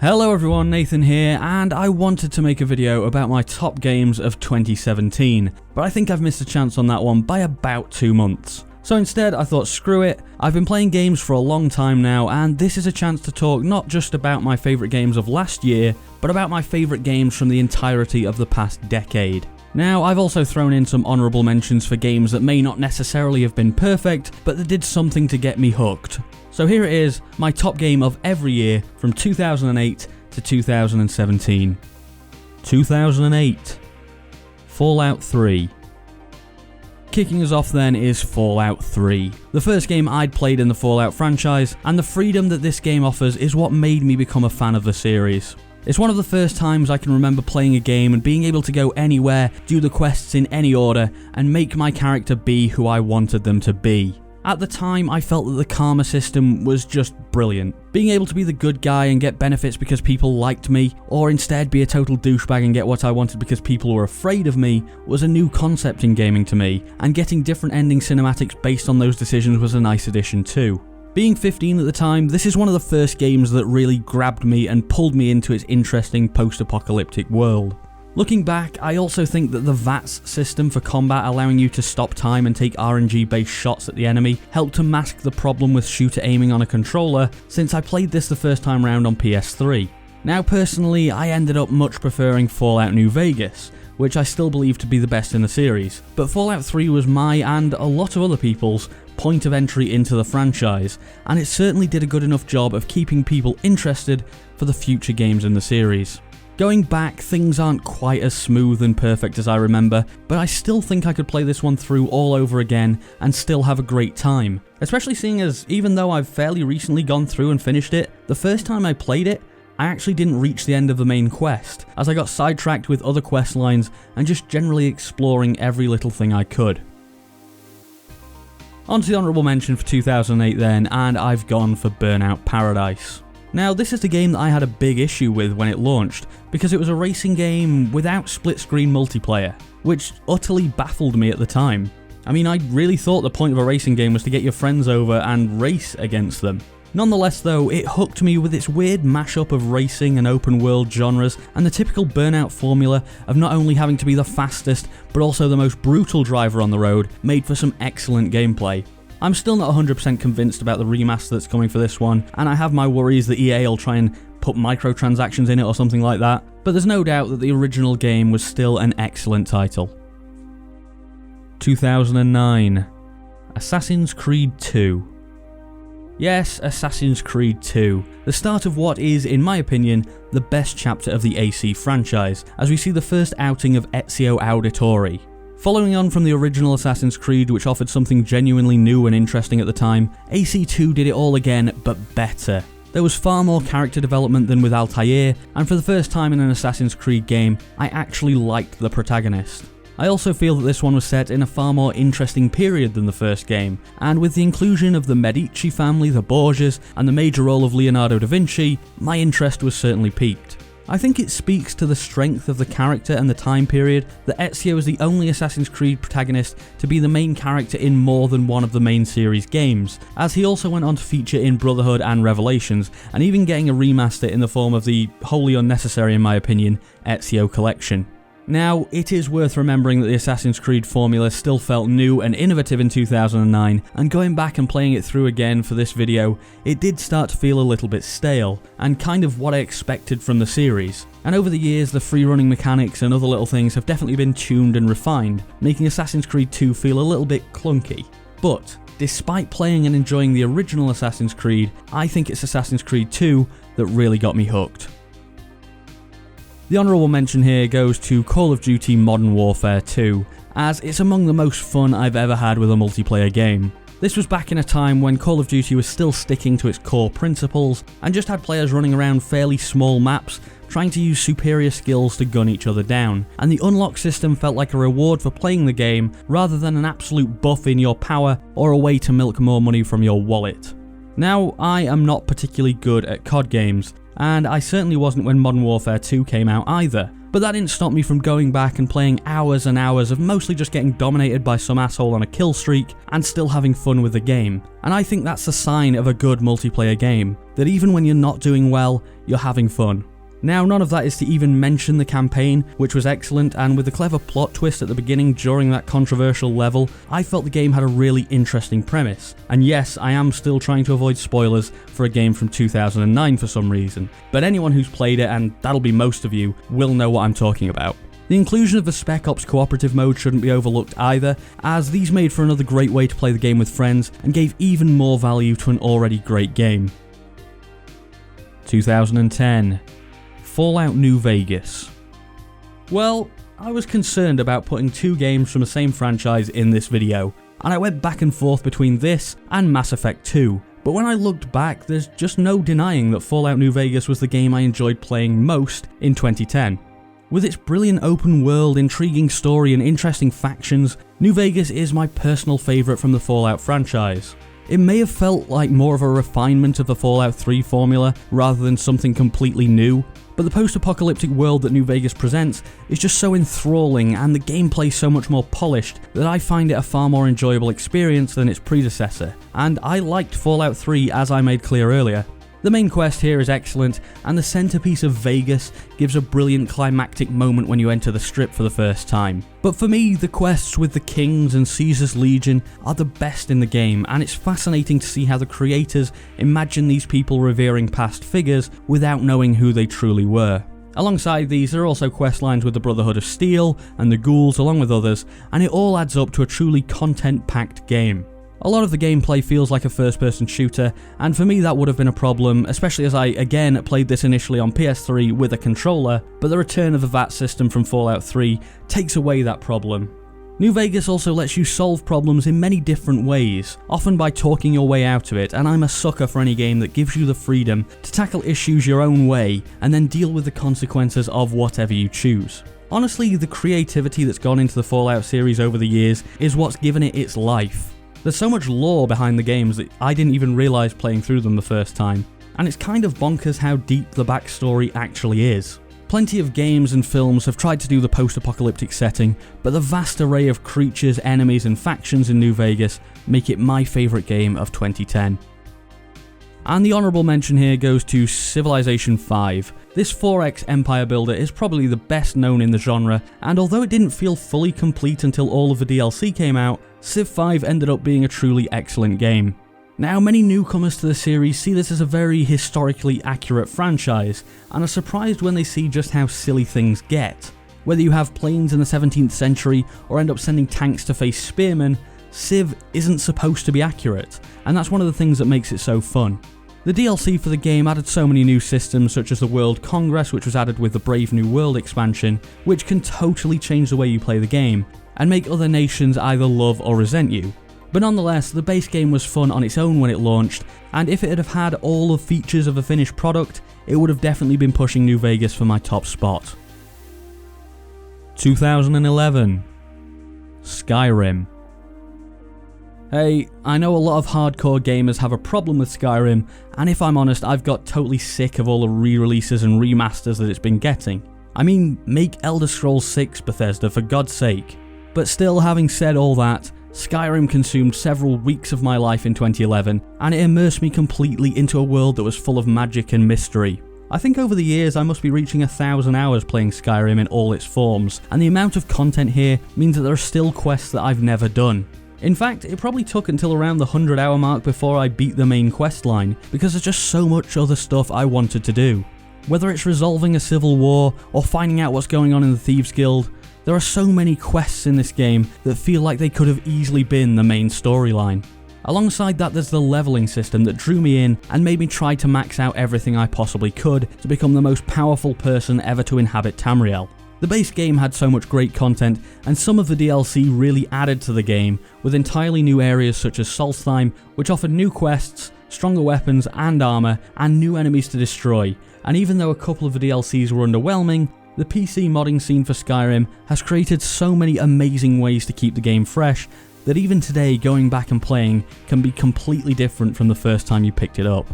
Hello everyone, Nathan here, and I wanted to make a video about my top games of 2017, but I think I've missed a chance on that one by about 2 months. So instead I thought screw it, I've been playing games for a long time now, and this is a chance to talk not just about my favourite games of last year, but about my favourite games from the entirety of the past decade. Now, I've also thrown in some honourable mentions for games that may not necessarily have been perfect, but that did something to get me hooked. So here it is, my top game of every year from 2008 to 2017. 2008. Fallout 3. Kicking us off then is Fallout 3, the first game I'd played in the Fallout franchise, and the freedom that this game offers is what made me become a fan of the series. It's one of the first times I can remember playing a game and being able to go anywhere, do the quests in any order, and make my character be who I wanted them to be. At the time, I felt that the karma system was just brilliant. Being able to be the good guy and get benefits because people liked me, or instead be a total douchebag and get what I wanted because people were afraid of me, was a new concept in gaming to me, and getting different ending cinematics based on those decisions was a nice addition too. Being 15 at the time, this is one of the first games that really grabbed me and pulled me into its interesting post-apocalyptic world. Looking back, I also think that the VATS system for combat, allowing you to stop time and take RNG based shots at the enemy, helped to mask the problem with shooter aiming on a controller, since I played this the first time round on PS3. Now personally, I ended up much preferring Fallout New Vegas, which I still believe to be the best in the series, but Fallout 3 was my, and a lot of other people's, point of entry into the franchise, and it certainly did a good enough job of keeping people interested for the future games in the series. Going back, things aren't quite as smooth and perfect as I remember, but I still think I could play this one through all over again and still have a great time. Especially seeing as, even though I've fairly recently gone through and finished it, the first time I played it, I actually didn't reach the end of the main quest, as I got sidetracked with other quest lines and just generally exploring every little thing I could. On to the honourable mention for 2008 then, and I've gone for Burnout Paradise. Now, this is the game that I had a big issue with when it launched, because it was a racing game without split-screen multiplayer, which utterly baffled me at the time. I mean, I really thought the point of a racing game was to get your friends over and race against them. Nonetheless though, it hooked me with its weird mashup of racing and open world genres, and the typical Burnout formula of not only having to be the fastest, but also the most brutal driver on the road, made for some excellent gameplay. I'm still not 100% convinced about the remaster that's coming for this one, and I have my worries that EA will try and put microtransactions in it or something like that, but there's no doubt that the original game was still an excellent title. 2009. Assassin's Creed 2. Yes, Assassin's Creed 2, the start of what is, in my opinion, the best chapter of the AC franchise, as we see the first outing of Ezio Auditore. Following on from the original Assassin's Creed, which offered something genuinely new and interesting at the time, AC2 did it all again, but better. There was far more character development than with Altair, and for the first time in an Assassin's Creed game, I actually liked the protagonist. I also feel that this one was set in a far more interesting period than the first game, and with the inclusion of the Medici family, the Borgias, and the major role of Leonardo da Vinci, my interest was certainly piqued. I think it speaks to the strength of the character and the time period that Ezio is the only Assassin's Creed protagonist to be the main character in more than one of the main series games, as he also went on to feature in Brotherhood and Revelations, and even getting a remaster in the form of the wholly unnecessary, in my opinion, Ezio Collection. Now, it is worth remembering that the Assassin's Creed formula still felt new and innovative in 2009, and going back and playing it through again for this video, it did start to feel a little bit stale, and kind of what I expected from the series. And over the years, the free-running mechanics and other little things have definitely been tuned and refined, making Assassin's Creed 2 feel a little bit clunky. But, despite playing and enjoying the original Assassin's Creed, I think it's Assassin's Creed 2 that really got me hooked. The honourable mention here goes to Call of Duty Modern Warfare 2, as it's among the most fun I've ever had with a multiplayer game. This was back in a time when Call of Duty was still sticking to its core principles, and just had players running around fairly small maps, trying to use superior skills to gun each other down, and the unlock system felt like a reward for playing the game, rather than an absolute buff in your power or a way to milk more money from your wallet. Now, I am not particularly good at COD games, and I certainly wasn't when Modern Warfare 2 came out either, But that didn't stop me from going back and playing hours and hours of mostly just getting dominated by some asshole on a kill streak and still having fun with the game. And I think that's a sign of a good multiplayer game, that even when you're not doing well, you're having fun. Now, none of that is to even mention the campaign, which was excellent, and with the clever plot twist at the beginning during that controversial level, I felt the game had a really interesting premise. And yes, I am still trying to avoid spoilers for a game from 2009 for some reason, but anyone who's played it, and that'll be most of you, will know what I'm talking about. The inclusion of the Spec Ops cooperative mode shouldn't be overlooked either, as these made for another great way to play the game with friends and gave even more value to an already great game. 2010. Fallout New Vegas. Well, I was concerned about putting two games from the same franchise in this video, and I went back and forth between this and Mass Effect 2, but when I looked back, there's just no denying that Fallout New Vegas was the game I enjoyed playing most in 2010. With its brilliant open world, intriguing story and interesting factions, New Vegas is my personal favourite from the Fallout franchise. It may have felt like more of a refinement of the Fallout 3 formula rather than something completely new, but the post-apocalyptic world that New Vegas presents is just so enthralling and the gameplay so much more polished that I find it a far more enjoyable experience than its predecessor, and I liked Fallout 3 as I made clear earlier. The main quest here is excellent, and the centerpiece of Vegas gives a brilliant climactic moment when you enter the strip for the first time. But for me, the quests with the Kings and Caesar's Legion are the best in the game, and it's fascinating to see how the creators imagine these people revering past figures without knowing who they truly were. Alongside these, there are also quest lines with the Brotherhood of Steel and the Ghouls along with others, and it all adds up to a truly content-packed game. A lot of the gameplay feels like a first-person shooter, and for me that would have been a problem, especially as I again played this initially on PS3 with a controller, but the return of the VAT system from Fallout 3 takes away that problem. New Vegas also lets you solve problems in many different ways, often by talking your way out of it, and I'm a sucker for any game that gives you the freedom to tackle issues your own way and then deal with the consequences of whatever you choose. Honestly, the creativity that's gone into the Fallout series over the years is what's given it its life. There's so much lore behind the games that I didn't even realise playing through them the first time, and it's kind of bonkers how deep the backstory actually is. Plenty of games and films have tried to do the post-apocalyptic setting, but the vast array of creatures, enemies and factions in New Vegas make it my favourite game of 2010. And the honourable mention here goes to Civilization 5. This 4X empire builder is probably the best known in the genre, and although it didn't feel fully complete until all of the DLC came out, Civ 5 ended up being a truly excellent game. Now, many newcomers to the series see this as a very historically accurate franchise, and are surprised when they see just how silly things get. Whether you have planes in the 17th century or end up sending tanks to face spearmen, Civ isn't supposed to be accurate, and that's one of the things that makes it so fun. The DLC for the game added so many new systems such as the World Congress, which was added with the Brave New World expansion, which can totally change the way you play the game, and make other nations either love or resent you. But nonetheless, the base game was fun on its own when it launched, and if it had had all the features of a finished product, it would have definitely been pushing New Vegas for my top spot. 2011. Skyrim. Hey, I know a lot of hardcore gamers have a problem with Skyrim, and if I'm honest, I've got totally sick of all the re-releases and remasters that it's been getting. I mean, make Elder Scrolls 6, Bethesda, for God's sake. But still, having said all that, Skyrim consumed several weeks of my life in 2011, and it immersed me completely into a world that was full of magic and mystery. I think over the years I must be reaching 1,000 hours playing Skyrim in all its forms, and the amount of content here means that there are still quests that I've never done. In fact, it probably took until around the 100-hour mark before I beat the main quest line, because there's just so much other stuff I wanted to do. Whether it's resolving a civil war, or finding out what's going on in the Thieves Guild, there are so many quests in this game that feel like they could have easily been the main storyline. Alongside that, there's the leveling system that drew me in and made me try to max out everything I possibly could to become the most powerful person ever to inhabit Tamriel. The base game had so much great content, and some of the DLC really added to the game, with entirely new areas such as Solstheim, which offered new quests, stronger weapons and armour, and new enemies to destroy. And even though a couple of the DLCs were underwhelming, the PC modding scene for Skyrim has created so many amazing ways to keep the game fresh that even today going back and playing can be completely different from the first time you picked it up.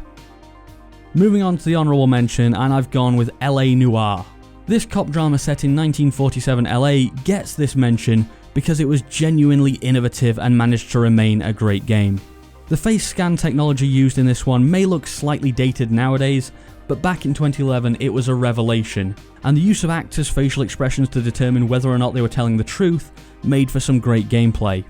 Moving on to the honourable mention, and I've gone with LA Noire. This cop drama set in 1947 LA gets this mention because it was genuinely innovative and managed to remain a great game. The face scan technology used in this one may look slightly dated nowadays, but back in 2011 it was a revelation, and the use of actors' facial expressions to determine whether or not they were telling the truth made for some great gameplay.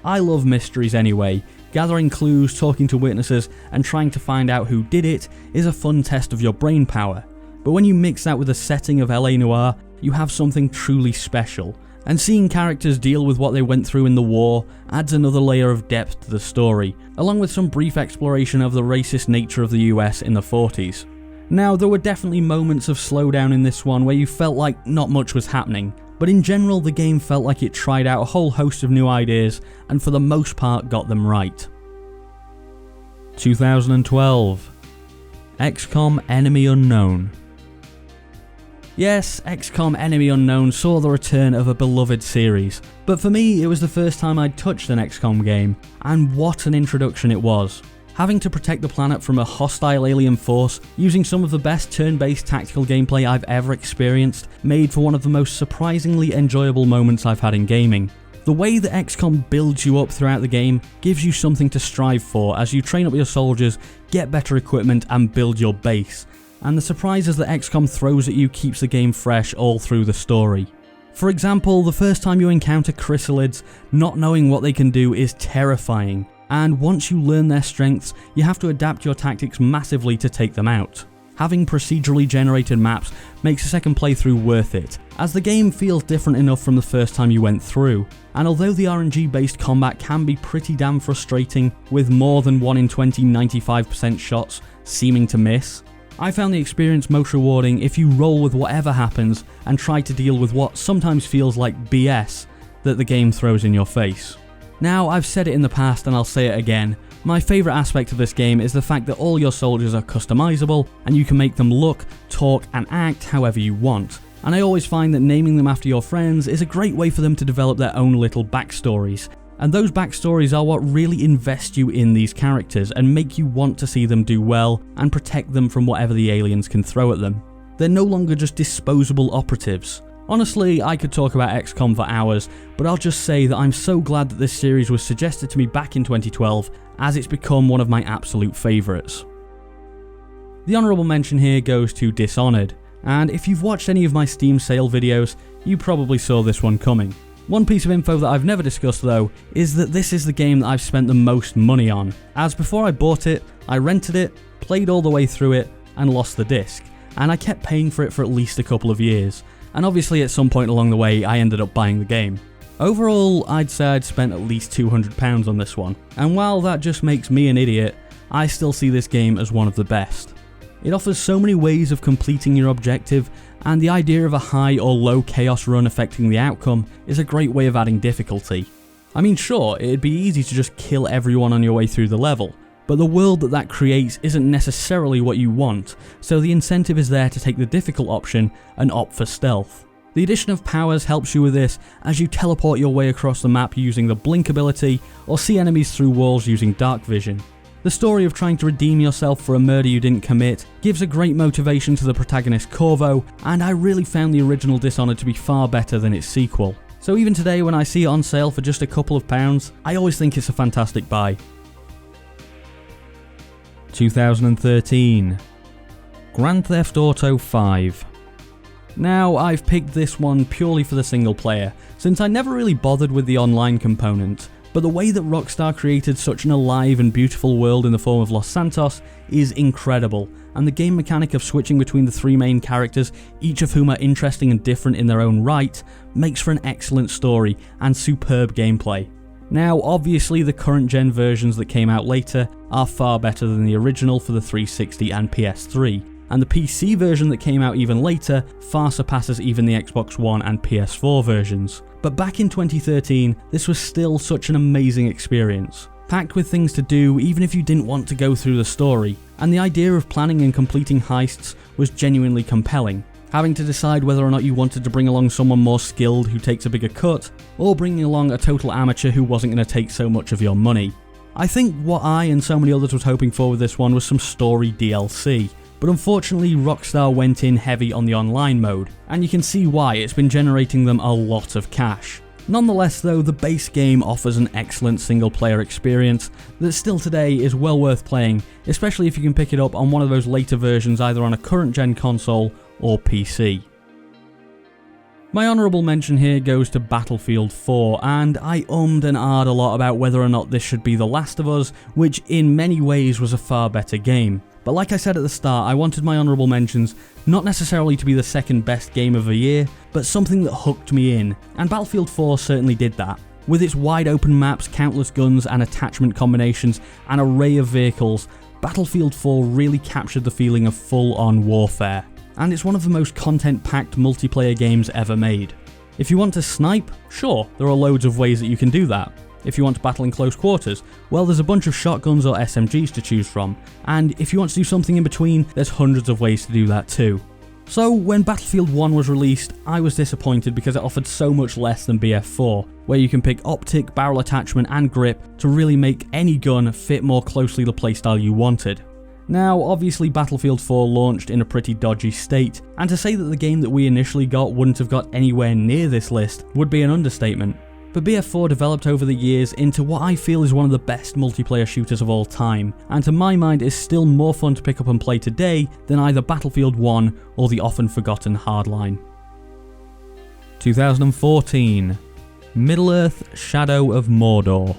I love mysteries anyway. Gathering clues, talking to witnesses, and trying to find out who did it is a fun test of your brain power. But when you mix that with the setting of LA Noire, you have something truly special. And seeing characters deal with what they went through in the war adds another layer of depth to the story, along with some brief exploration of the racist nature of the US in the 40s. Now, there were definitely moments of slowdown in this one where you felt like not much was happening, but in general the game felt like it tried out a whole host of new ideas and for the most part got them right. 2012. Xcom Enemy Unknown. Yes, Xcom Enemy Unknown saw the return of a beloved series, but for me it was the first time I'd touched an Xcom game, and what an introduction it was. Having to protect the planet from a hostile alien force using some of the best turn-based tactical gameplay I've ever experienced made for one of the most surprisingly enjoyable moments I've had in gaming. The way that Xcom builds you up throughout the game gives you something to strive for as you train up your soldiers, get better equipment and build your base. And the surprises that Xcom throws at you keeps the game fresh all through the story. For example, the first time you encounter chrysalids, not knowing what they can do is terrifying. And once you learn their strengths, you have to adapt your tactics massively to take them out. Having procedurally generated maps makes a second playthrough worth it, as the game feels different enough from the first time you went through. And although the RNG based combat can be pretty damn frustrating, with more than 1 in 20 95% shots seeming to miss, I found the experience most rewarding if you roll with whatever happens and try to deal with what sometimes feels like BS that the game throws in your face. Now, I've said it in the past and I'll say it again, my favourite aspect of this game is the fact that all your soldiers are customizable and you can make them look, talk and act however you want. And I always find that naming them after your friends is a great way for them to develop their own little backstories. And those backstories are what really invest you in these characters and make you want to see them do well and protect them from whatever the aliens can throw at them. They're no longer just disposable operatives. Honestly, I could talk about Xcom for hours, but I'll just say that I'm so glad that this series was suggested to me back in 2012, as it's become one of my absolute favourites. The honourable mention here goes to Dishonored, and if you've watched any of my Steam sale videos, you probably saw this one coming. One piece of info that I've never discussed though, is that this is the game that I've spent the most money on, as before I bought it, I rented it, played all the way through it, and lost the disc, and I kept paying for it for at least a couple of years. And obviously at some point along the way I ended up buying the game. Overall, I'd say I'd spent at least £200 on this one, and while that just makes me an idiot, I still see this game as one of the best. It offers so many ways of completing your objective, and the idea of a high or low chaos run affecting the outcome is a great way of adding difficulty. I mean sure, it'd be easy to just kill everyone on your way through the level, but the world that creates isn't necessarily what you want, so the incentive is there to take the difficult option and opt for stealth. The addition of powers helps you with this as you teleport your way across the map using the blink ability or see enemies through walls using dark vision. The story of trying to redeem yourself for a murder you didn't commit gives a great motivation to the protagonist Corvo, and I really found the original Dishonored to be far better than its sequel. So even today when I see it on sale for just a couple of pounds, I always think it's a fantastic buy. 2013. Grand Theft Auto 5. Now, I've picked this one purely for the single player, since I never really bothered with the online component, but the way that Rockstar created such an alive and beautiful world in the form of Los Santos is incredible, and the game mechanic of switching between the three main characters, each of whom are interesting and different in their own right, makes for an excellent story and superb gameplay. Now, obviously the current gen versions that came out later are far better than the original for the 360 and PS3, and the PC version that came out even later far surpasses even the Xbox One and PS4 versions. But back in 2013, this was still such an amazing experience, packed with things to do even if you didn't want to go through the story, and the idea of planning and completing heists was genuinely compelling. Having to decide whether or not you wanted to bring along someone more skilled who takes a bigger cut, or bringing along a total amateur who wasn't going to take so much of your money. I think what I and so many others was hoping for with this one was some story DLC, but unfortunately Rockstar went in heavy on the online mode, and you can see why. It's been generating them a lot of cash. Nonetheless though, the base game offers an excellent single player experience that still today is well worth playing, especially if you can pick it up on one of those later versions either on a current gen console or PC. My honourable mention here goes to Battlefield 4, and I ummed and ahed a lot about whether or not this should be The Last of Us, which in many ways was a far better game. But like I said at the start, I wanted my honourable mentions not necessarily to be the second best game of the year, but something that hooked me in, and Battlefield 4 certainly did that. With its wide open maps, countless guns and attachment combinations, and array of vehicles, Battlefield 4 really captured the feeling of full-on warfare. And it's one of the most content-packed multiplayer games ever made. If you want to snipe, sure, there are loads of ways that you can do that. If you want to battle in close quarters, well, there's a bunch of shotguns or SMGs to choose from, and if you want to do something in between, there's hundreds of ways to do that too. So when Battlefield 1 was released, I was disappointed because it offered so much less than BF4, where you can pick optic, barrel attachment and grip to really make any gun fit more closely the playstyle you wanted. Now, obviously Battlefield 4 launched in a pretty dodgy state, and to say that the game that we initially got wouldn't have got anywhere near this list would be an understatement. But BF4 developed over the years into what I feel is one of the best multiplayer shooters of all time, and to my mind is still more fun to pick up and play today than either Battlefield 1 or the often forgotten Hardline. 2014, Middle-earth: Shadow of Mordor.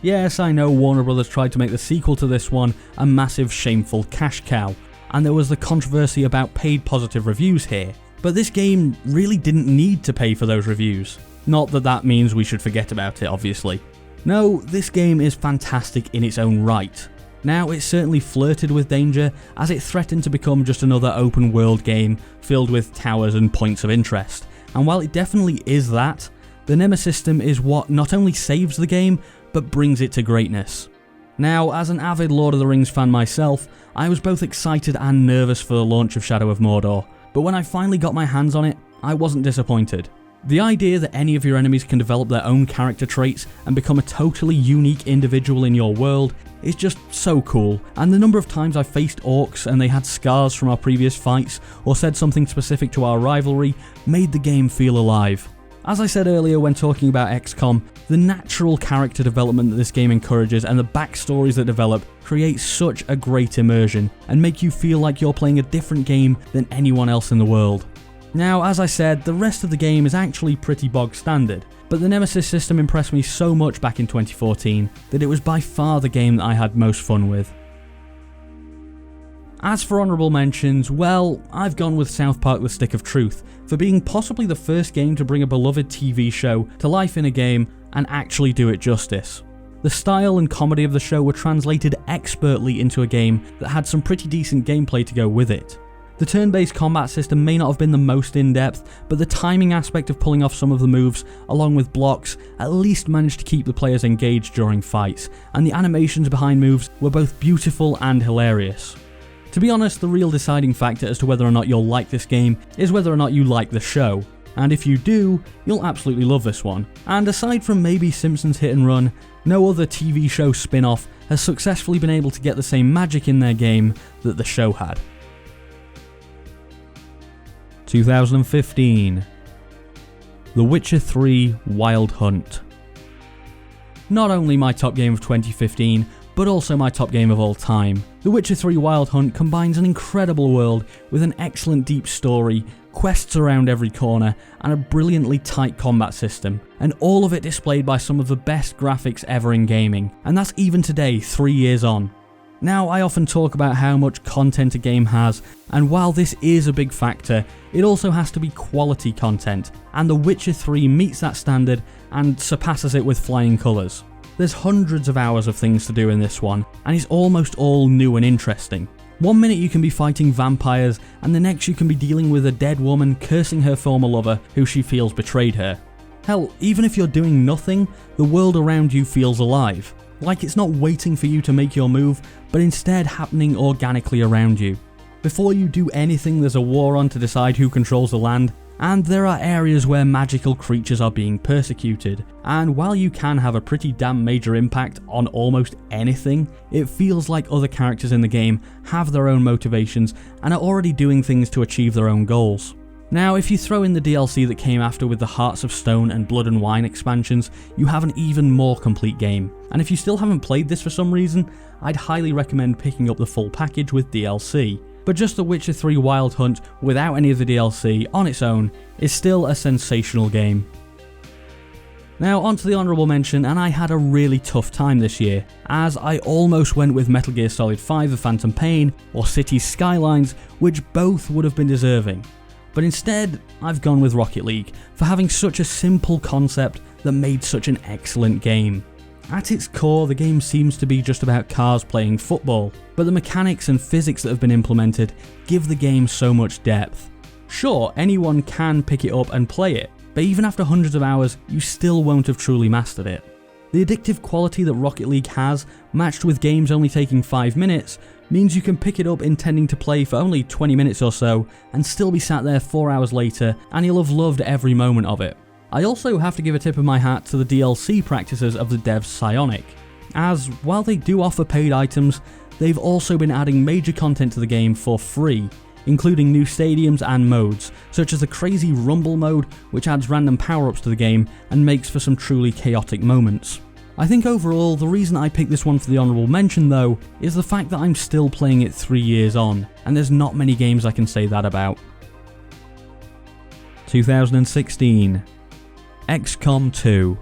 Yes, I know Warner Bros tried to make the sequel to this one a massive shameful cash cow, and there was the controversy about paid positive reviews here, but this game really didn't need to pay for those reviews. Not that that means we should forget about it, obviously. No, this game is fantastic in its own right. Now, it certainly flirted with danger, as it threatened to become just another open world game filled with towers and points of interest, and while it definitely is that, the Nemesis system is what not only saves the game, but brings it to greatness. Now, as an avid Lord of the Rings fan myself, I was both excited and nervous for the launch of Shadow of Mordor, but when I finally got my hands on it, I wasn't disappointed. The idea that any of your enemies can develop their own character traits and become a totally unique individual in your world is just so cool, and the number of times I faced orcs and they had scars from our previous fights or said something specific to our rivalry made the game feel alive. As I said earlier when talking about Xcom, the natural character development that this game encourages and the backstories that develop create such a great immersion and make you feel like you're playing a different game than anyone else in the world. Now, as I said, the rest of the game is actually pretty bog standard, but the Nemesis system impressed me so much back in 2014 that it was by far the game that I had most fun with. As for honourable mentions, well, I've gone with South Park: The Stick of Truth for being possibly the first game to bring a beloved TV show to life in a game and actually do it justice. The style and comedy of the show were translated expertly into a game that had some pretty decent gameplay to go with it. The turn-based combat system may not have been the most in-depth, but the timing aspect of pulling off some of the moves, along with blocks, at least managed to keep the players engaged during fights, and the animations behind moves were both beautiful and hilarious. To be honest, the real deciding factor as to whether or not you'll like this game is whether or not you like the show, and if you do, you'll absolutely love this one. And aside from maybe Simpsons Hit and Run, no other TV show spin-off has successfully been able to get the same magic in their game that the show had. 2015, The Witcher 3: Wild Hunt. Not only my top game of 2015, but also my top game of all time. The Witcher 3: Wild Hunt combines an incredible world with an excellent deep story, quests around every corner, and a brilliantly tight combat system, and all of it displayed by some of the best graphics ever in gaming, and that's even today, 3 years on. Now, I often talk about how much content a game has, and while this is a big factor, it also has to be quality content, and The Witcher 3 meets that standard and surpasses it with flying colours. There's hundreds of hours of things to do in this one, and it's almost all new and interesting. One minute you can be fighting vampires, and the next you can be dealing with a dead woman cursing her former lover who she feels betrayed her. Hell, even if you're doing nothing, the world around you feels alive. Like it's not waiting for you to make your move, but instead happening organically around you. Before you do anything, there's a war on to decide who controls the land, and there are areas where magical creatures are being persecuted, and while you can have a pretty damn major impact on almost anything, it feels like other characters in the game have their own motivations and are already doing things to achieve their own goals. Now, if you throw in the DLC that came after with the Hearts of Stone and Blood and Wine expansions, you have an even more complete game. And if you still haven't played this for some reason, I'd highly recommend picking up the full package with DLC. But just The Witcher 3 Wild Hunt without any of the DLC on its own is still a sensational game. Now onto the honourable mention, and I had a really tough time this year, as I almost went with Metal Gear Solid 5 The Phantom Pain or Cities Skylines, which both would have been deserving. But instead, I've gone with Rocket League for having such a simple concept that made such an excellent game. At its core, the game seems to be just about cars playing football, but the mechanics and physics that have been implemented give the game so much depth. Sure, anyone can pick it up and play it, but even after hundreds of hours, you still won't have truly mastered it. The addictive quality that Rocket League has, matched with games only taking 5 minutes, means you can pick it up intending to play for only 20 minutes or so and still be sat there 4 hours later and you'll have loved every moment of it. I also have to give a tip of my hat to the DLC practices of the devs Psionic, as while they do offer paid items, they've also been adding major content to the game for free, including new stadiums and modes, such as the crazy Rumble mode, which adds random power-ups to the game and makes for some truly chaotic moments. I think overall, the reason I picked this one for the honourable mention though, is the fact that I'm still playing it 3 years on, and there's not many games I can say that about. 2016. Xcom 2.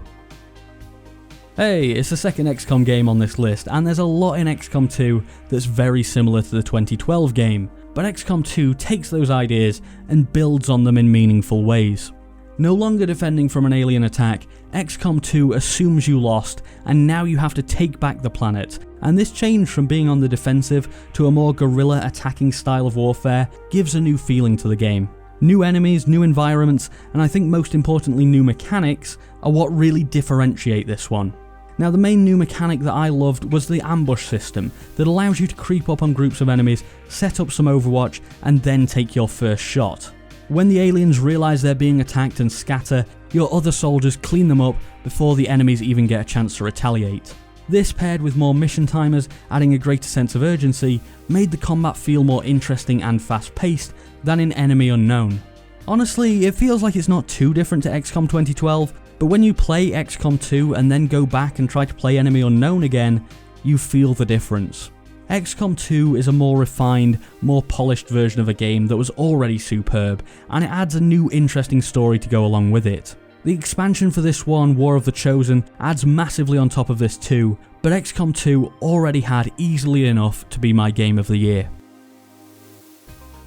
Hey, it's the second Xcom game on this list, and there's a lot in Xcom 2 that's very similar to the 2012 game, but Xcom 2 takes those ideas and builds on them in meaningful ways. No longer defending from an alien attack, Xcom 2 assumes you lost, and now you have to take back the planet, and this change from being on the defensive to a more guerrilla attacking style of warfare gives a new feeling to the game. New enemies, new environments, and I think most importantly new mechanics are what really differentiate this one. Now the main new mechanic that I loved was the ambush system that allows you to creep up on groups of enemies, set up some Overwatch, and then take your first shot. When the aliens realise they're being attacked and scatter, your other soldiers clean them up before the enemies even get a chance to retaliate. This, paired with more mission timers adding a greater sense of urgency, made the combat feel more interesting and fast paced than in Enemy Unknown. Honestly, it feels like it's not too different to XCOM 2012, but when you play XCOM 2 and then go back and try to play Enemy Unknown again, you feel the difference. XCOM 2 is a more refined, more polished version of a game that was already superb, and it adds a new interesting story to go along with it. The expansion for this one, War of the Chosen, adds massively on top of this too, but XCOM 2 already had easily enough to be my game of the year.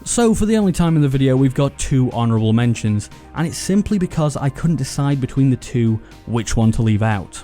So for the only time in the video we've got 2 honourable mentions, and it's simply because I couldn't decide between the two which one to leave out.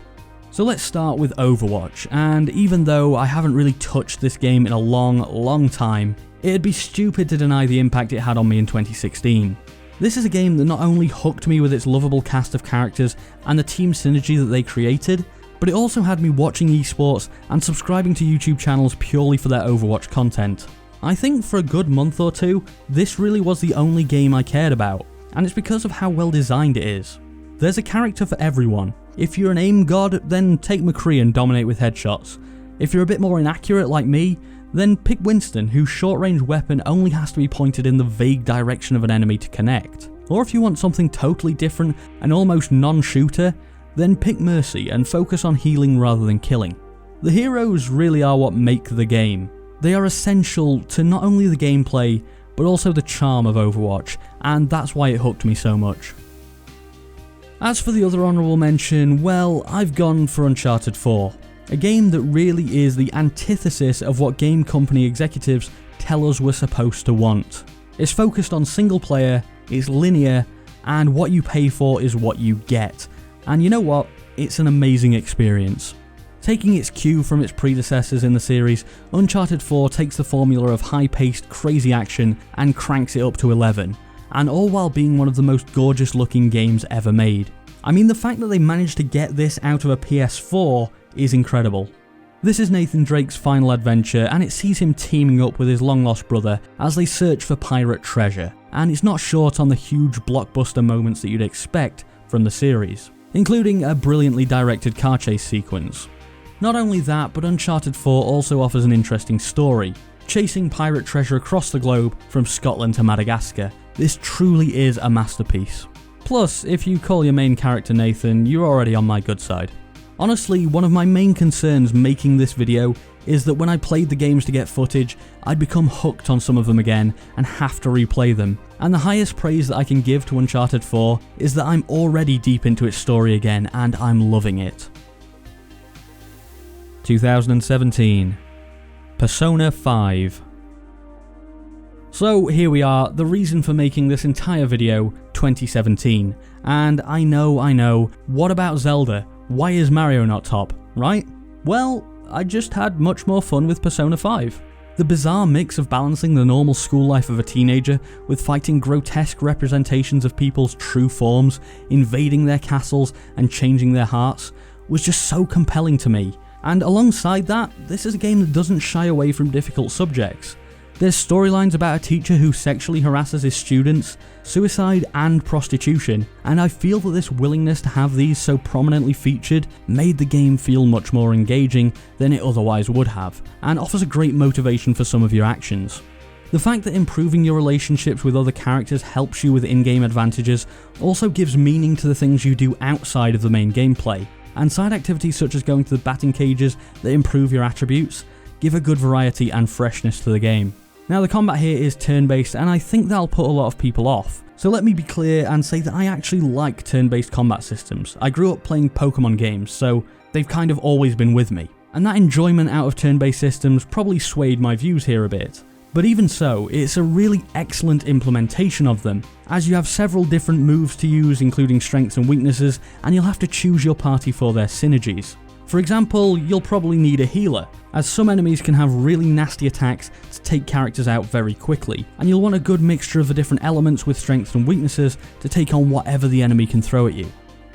So let's start with Overwatch, and even though I haven't really touched this game in a long time, it'd be stupid to deny the impact it had on me in 2016. This is a game that not only hooked me with its lovable cast of characters and the team synergy that they created, but it also had me watching esports and subscribing to YouTube channels purely for their Overwatch content. I think for a good month or two, this really was the only game I cared about, and it's because of how well designed it is. There's a character for everyone. If you're an aim god, then take McCree and dominate with headshots. If you're a bit more inaccurate like me, then pick Winston, whose short-range weapon only has to be pointed in the vague direction of an enemy to connect. Or if you want something totally different and almost non-shooter, then pick Mercy and focus on healing rather than killing. The heroes really are what make the game. They are essential to not only the gameplay, but also the charm of Overwatch, and that's why it hooked me so much. As for the other honourable mention, well, I've gone for Uncharted 4, a game that really is the antithesis of what game company executives tell us we're supposed to want. It's focused on single player, it's linear, and what you pay for is what you get. And you know what? It's an amazing experience. Taking its cue from its predecessors in the series, Uncharted 4 takes the formula of high-paced, crazy action and cranks it up to 11. And all while being one of the most gorgeous looking games ever made. I mean, the fact that they managed to get this out of a PS4 is incredible. This is Nathan Drake's final adventure, and it sees him teaming up with his long lost brother as they search for pirate treasure. and it's not short on the huge blockbuster moments that you'd expect from the series, including a brilliantly directed car chase sequence. Not only that, but Uncharted 4 also offers an interesting story, chasing pirate treasure across the globe from Scotland to Madagascar. This truly is a masterpiece. Plus, if you call your main character Nathan, you're already on my good side. Honestly, one of my main concerns making this video is that when I played the games to get footage, I'd become hooked on some of them again and have to replay them. And the highest praise that I can give to Uncharted 4 is that I'm already deep into its story again and I'm loving it. 2017. Persona 5. So here we are, the reason for making this entire video, 2017. And I know, what about Zelda? Why is Mario not top, right? Well, I just had much more fun with Persona 5. The bizarre mix of balancing the normal school life of a teenager with fighting grotesque representations of people's true forms, invading their castles and changing their hearts, was just so compelling to me. And alongside that, this is a game that doesn't shy away from difficult subjects. There's storylines about a teacher who sexually harasses his students, suicide and prostitution, and I feel that this willingness to have these so prominently featured made the game feel much more engaging than it otherwise would have, and offers a great motivation for some of your actions. The fact that improving your relationships with other characters helps you with in-game advantages also gives meaning to the things you do outside of the main gameplay, and side activities such as going to the batting cages that improve your attributes give a good variety and freshness to the game. Now the combat here is turn-based and I think that'll put a lot of people off. So let me be clear and say that I actually like turn-based combat systems. I grew up playing Pokemon games, so they've kind of always been with me. And that enjoyment out of turn-based systems probably swayed my views here a bit. But even so, it's a really excellent implementation of them, as you have several different moves to use including strengths and weaknesses, and you'll have to choose your party for their synergies. For example, you'll probably need a healer, as some enemies can have really nasty attacks to take characters out very quickly, and you'll want a good mixture of the different elements with strengths and weaknesses to take on whatever the enemy can throw at you.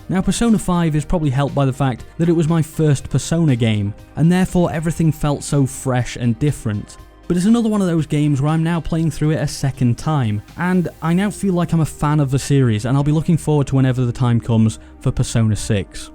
Now Persona 5 is probably helped by the fact that it was my first Persona game, and therefore everything felt so fresh and different. But it's another one of those games where I'm now playing through it a second time, and I now feel like I'm a fan of the series and I'll be looking forward to whenever the time comes for Persona 6.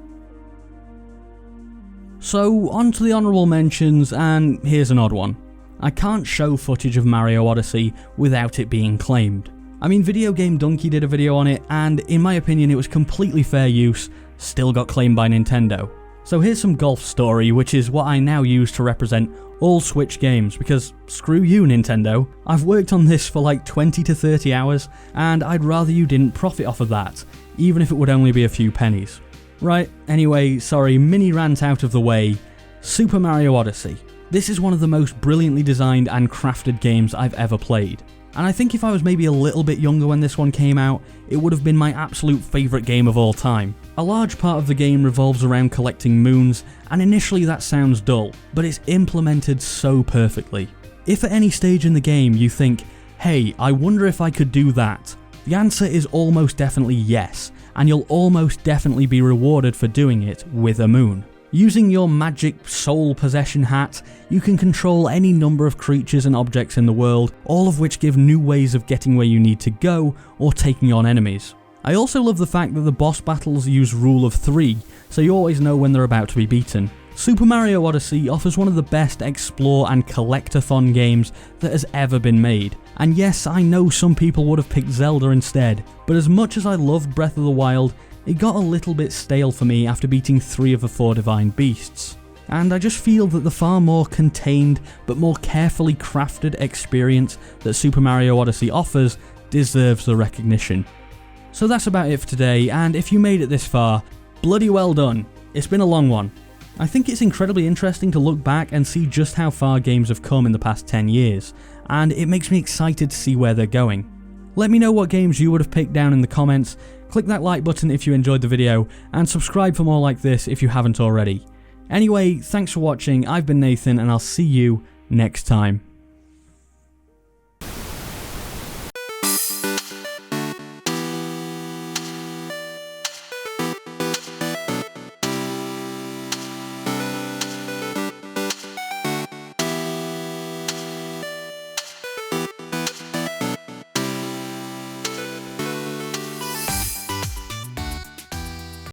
So on to the honourable mentions, and here's an odd one. I can't show footage of Mario Odyssey without it being claimed. I mean, Video Game Donkey did a video on it, and in my opinion it was completely fair use, still got claimed by Nintendo. So here's some Golf Story, which is what I now use to represent all Switch games, because screw you Nintendo, I've worked on this for like 20 to 30 hours, and I'd rather you didn't profit off of that, even if it would only be a few pennies. Right, anyway, sorry, mini rant out of the way. Super Mario Odyssey. This is one of the most brilliantly designed and crafted games I've ever played. And I think if I was maybe a little bit younger when this one came out, it would have been my absolute favourite game of all time. A large part of the game revolves around collecting moons, and initially that sounds dull, but it's implemented so perfectly. If at any stage in the game you think, hey, I wonder if I could do that, the answer is almost definitely yes, and you'll almost definitely be rewarded for doing it with a moon. Using your magic soul possession hat, you can control any number of creatures and objects in the world, all of which give new ways of getting where you need to go or taking on enemies. I also love the fact that the boss battles use Rule of 3, so you always know when they're about to be beaten. Super Mario Odyssey offers one of the best explore and collectathon games that has ever been made. And yes, I know some people would have picked Zelda instead, but as much as I loved Breath of the Wild, it got a little bit stale for me after beating 3 of the 4 Divine Beasts. And I just feel that the far more contained but more carefully crafted experience that Super Mario Odyssey offers deserves the recognition. So that's about it for today, and if you made it this far, bloody well done. It's been a long one. I think it's incredibly interesting to look back and see just how far games have come in the past 10 years, and it makes me excited to see where they're going. Let me know what games you would have picked down in the comments, click that like button if you enjoyed the video, and subscribe for more like this if you haven't already. Anyway, thanks for watching, I've been Nathan and I'll see you next time.